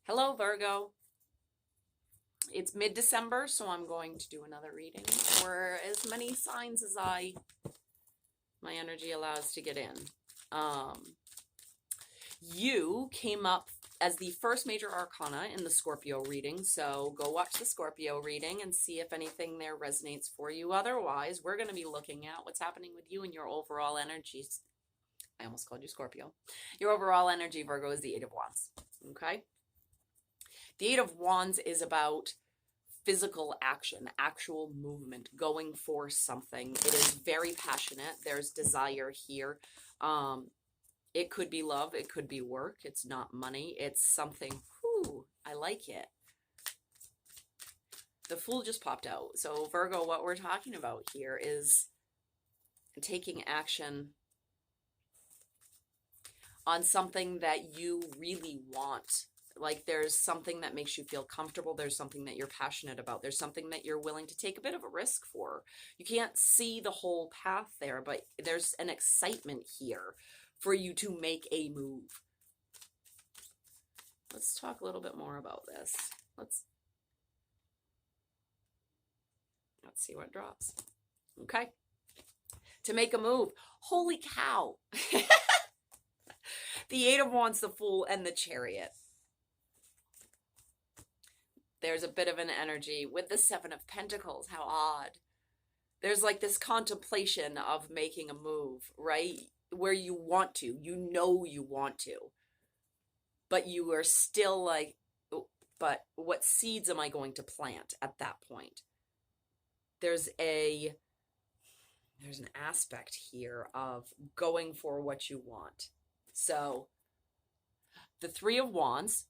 Hello, Virgo. It's mid-December, so I'm going to do another reading for as many signs as my energy allows to get in. You came up as the first major arcana in the Scorpio reading, so go watch the Scorpio reading and see if anything there resonates for you. Otherwise, we're going to be looking at what's happening with you and your overall energies. I almost called you Scorpio. Your overall energy, Virgo, is the Eight of Wands. Okay? The Eight of Wands is about physical action, actual movement, going for something. It is very passionate. There's desire here. It could be love. It could be work. It's not money. It's something. Whew, I like it. The Fool just popped out. So Virgo, what we're talking about here is taking action on something that you really want. Like there's something that makes you feel comfortable. There's something that you're passionate about. There's something that you're willing to take a bit of a risk for. You can't see the whole path there, but there's an excitement here for you to make a move. Let's talk a little bit more about this. Let's see what drops. Okay. To make a move. Holy cow. The Eight of Wands, the Fool, and the Chariot. There's a bit of an energy with the Seven of Pentacles. How odd. There's like this contemplation of making a move, right? Where you want to, you know you want to, but you are still like, but what seeds am I going to plant at that point? There's an aspect here of going for what you want. So the Three of Wands,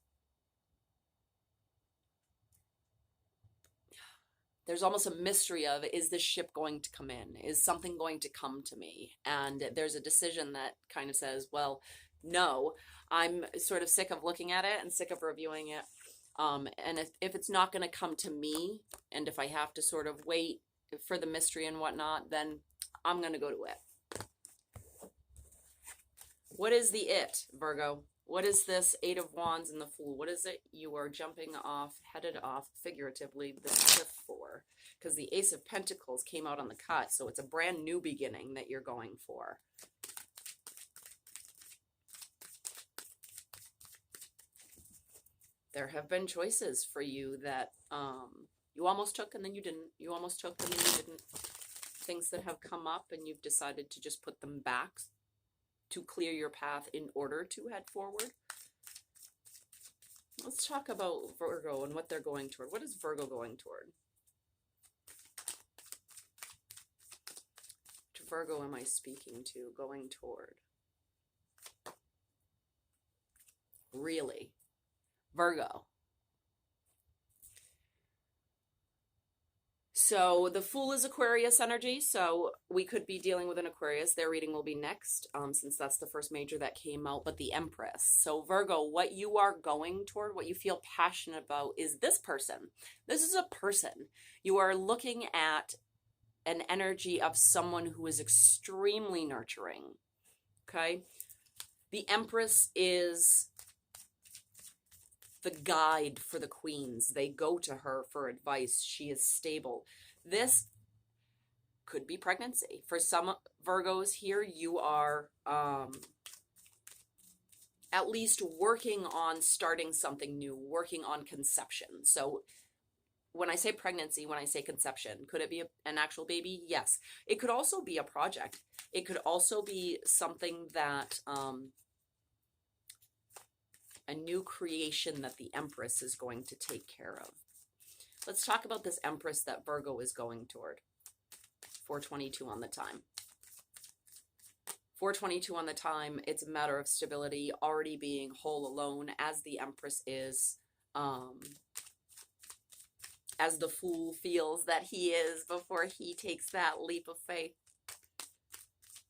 there's almost a mystery of, is this ship going to come in? Is something going to come to me? And there's a decision that kind of says, well, no, I'm sort of sick of looking at it and sick of reviewing it. And if it's not going to come to me, and if I have to sort of wait for the mystery and whatnot, then I'm going to go to it. What is the it, Virgo? What is this Eight of Wands and the Fool? What is it you are jumping off, headed off, figuratively, the cliff for? Because the Ace of Pentacles came out on the cut, so it's a brand new beginning that you're going for. There have been choices for you that you almost took and then you didn't. You almost took and then you didn't. Things that have come up and you've decided to just put them back to clear your path in order to head forward. Let's talk about Virgo and what they're going toward. What is Virgo going toward? Which Virgo am I speaking to going toward? Really? Virgo. So the Fool is Aquarius energy, so we could be dealing with an Aquarius. Their reading will be next, since that's the first major that came out, but the Empress. So Virgo, what you are going toward, what you feel passionate about is this person. This is a person. You are looking at an energy of someone who is extremely nurturing, okay? The Empress is the guide for the queens. They go to her for advice. She is stable. This could be pregnancy. For some Virgos here, you are at least working on starting something new, working on conception. So when I say pregnancy, when I say conception, could it be an actual baby? Yes. It could also be a project. It could also be something that a new creation that the Empress is going to take care of. Let's talk about this Empress that Virgo is going toward. 422 on the time. 422 on the time. It's a matter of stability, already being whole alone, as the Empress is, as the Fool feels that he is before he takes that leap of faith.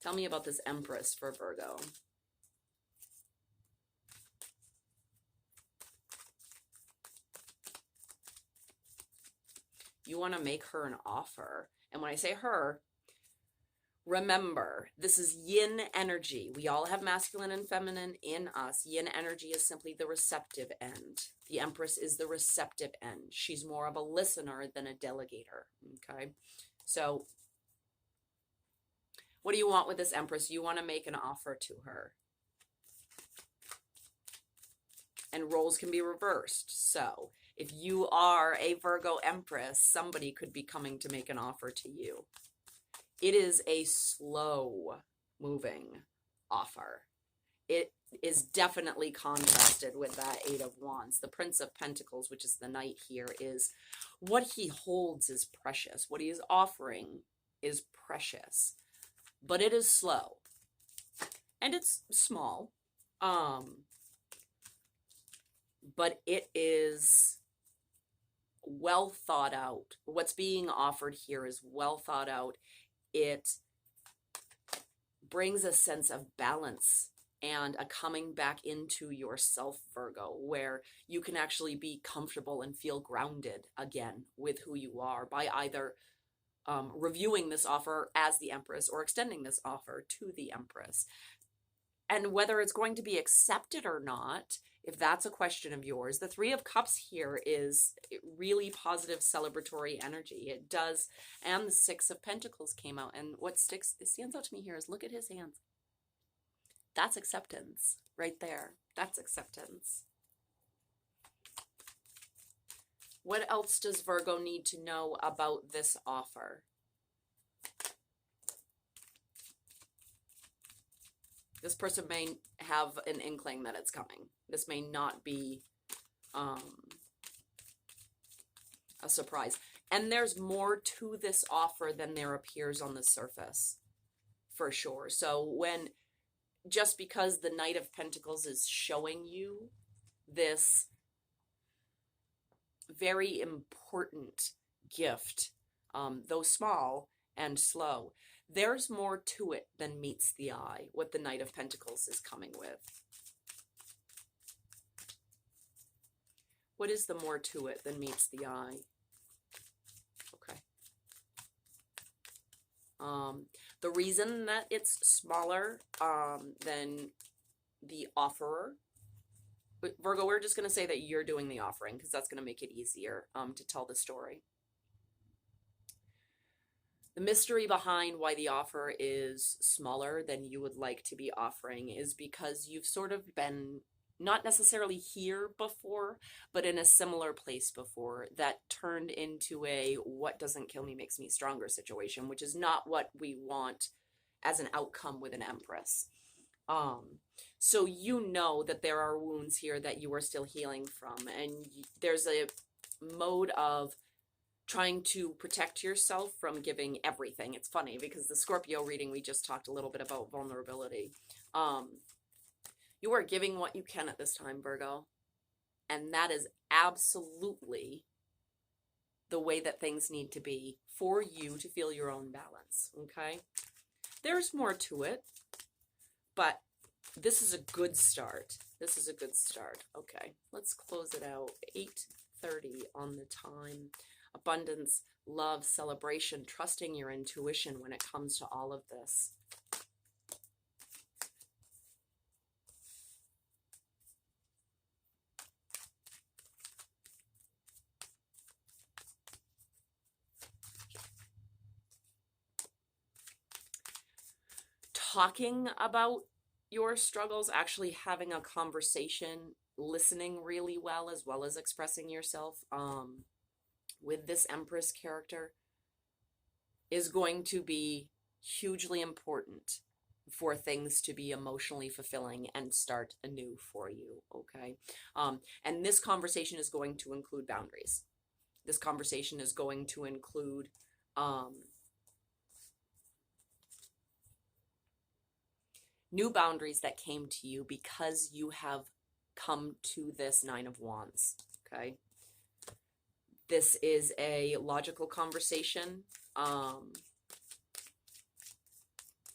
Tell me about this Empress for Virgo. You want to make her an offer. And when I say her, remember, this is yin energy. We all have masculine and feminine in us. Yin energy is simply the receptive end. The Empress is the receptive end. She's more of a listener than a delegator. Okay. So what do you want with this Empress? You want to make an offer to her. And roles can be reversed. So if you are a Virgo Empress, somebody could be coming to make an offer to you. It is a slow moving offer. It is definitely contrasted with that Eight of Wands. The Prince of Pentacles, which is the Knight here, is what he holds is precious. What he is offering is precious. But it is slow. And it's small. But it is well thought out. What's being offered here is well thought out. It brings a sense of balance and a coming back into yourself, Virgo, where you can actually be comfortable and feel grounded again with who you are by either reviewing this offer as the Empress or extending this offer to the Empress. And whether it's going to be accepted or not, if that's a question of yours, the Three of Cups here is really positive celebratory energy. It does. And the Six of Pentacles came out. And what stands out to me here is look at his hands. That's acceptance right there. That's acceptance. What else does Virgo need to know about this offer? This person may have an inkling that it's coming. This may not be a surprise. And there's more to this offer than there appears on the surface, for sure. So just because the Knight of Pentacles is showing you this very important gift, though small and slow, there's more to it than meets the eye, what the Knight of Pentacles is coming with. What is the more to it than meets the eye? Okay. The reason that it's smaller than the offerer, Virgo, we're just going to say that you're doing the offering because that's going to make it easier to tell the story. The mystery behind why the offer is smaller than you would like to be offering is because you've sort of been not necessarily here before, but in a similar place before that turned into a what doesn't kill me makes me stronger situation, which is not what we want as an outcome with an Empress. So you know that there are wounds here that you are still healing from, and there's a mode of trying to protect yourself from giving everything. It's funny because the Scorpio reading, we just talked a little bit about vulnerability. You are giving what you can at this time, Virgo. And that is absolutely the way that things need to be for you to feel your own balance, okay? There's more to it, but this is a good start. This is a good start. Okay, let's close it out. 8:30 on the time. Abundance, love, celebration, trusting your intuition when it comes to all of this. Talking about your struggles, actually having a conversation, listening really well as expressing yourself with this Empress character is going to be hugely important for things to be emotionally fulfilling and start anew for you, okay? And this conversation is going to include boundaries. This conversation is going to include new boundaries that came to you because you have come to this Nine of Wands, okay? This is a logical conversation.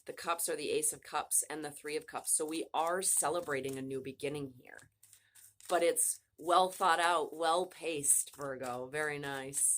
The Cups are the Ace of Cups and the Three of Cups. So we are celebrating a new beginning here. But it's well thought out, well paced, Virgo. Very nice.